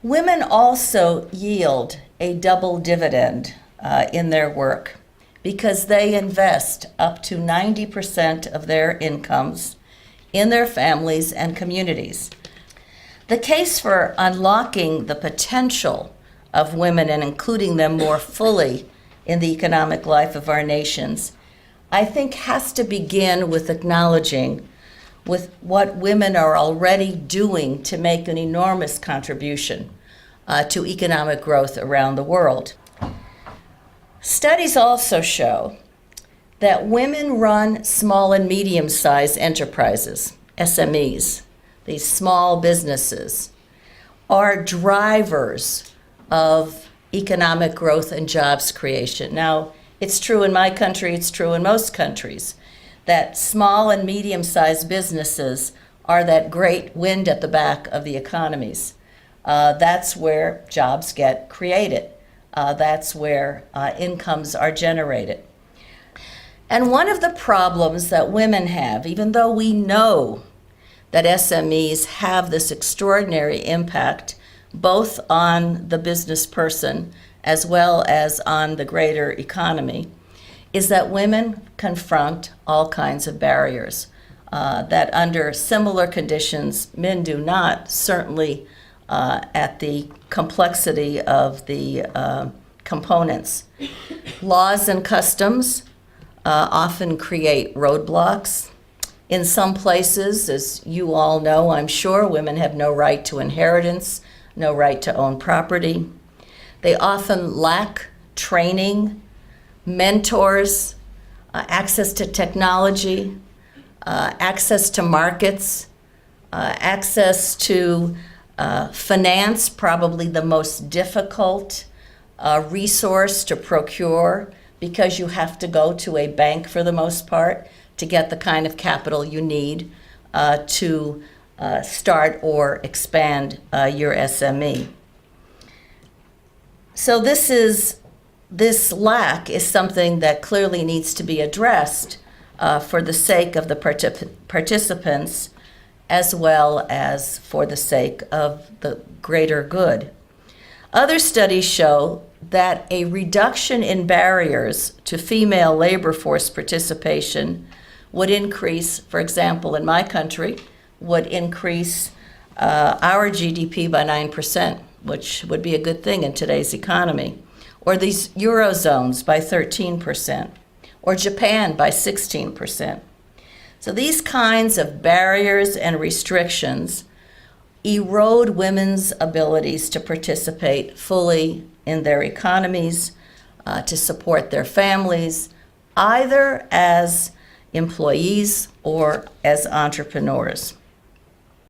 Women also yield a double dividend in their work because they invest up to 90% of their incomes in their families and communities. The case for unlocking the potential of women and including them more fully in the economic life of our nations, I think has to begin with acknowledging with what women are already doing to make an enormous contribution to economic growth around the world. Studies also show that women run small and medium-sized enterprises, SMEs, these small businesses, are drivers of economic growth and jobs creation. Now, it's true in my country, it's true in most countries, that small and medium-sized businesses are that great wind at the back of the economies. That's where jobs get created. That's where incomes are generated. And one of the problems that women have, even though we know that SMEs have this extraordinary impact both on the business person as well as on the greater economy, is that women confront all kinds of barriers that under similar conditions men do not, certainly at the complexity of the components. Laws and customs often create roadblocks. In some places, as you all know, I'm sure, women have no right to inheritance, no right to own property. They often lack training, mentors, access to technology, access to markets, access to finance, probably the most difficult resource to procure because you have to go to a bank for the most part to get the kind of capital you need to start or expand your SME. So this lack is something that clearly needs to be addressed for the sake of the participants as well as for the sake of the greater good. Other studies show that a reduction in barriers to female labor force participation would increase, for example, in my country, would increase our GDP by 9%, which would be a good thing in today's economy, or these Eurozones by 13%, or Japan by 16%. So these kinds of barriers and restrictions erode women's abilities to participate fully in their economies, to support their families, either as employees or as entrepreneurs.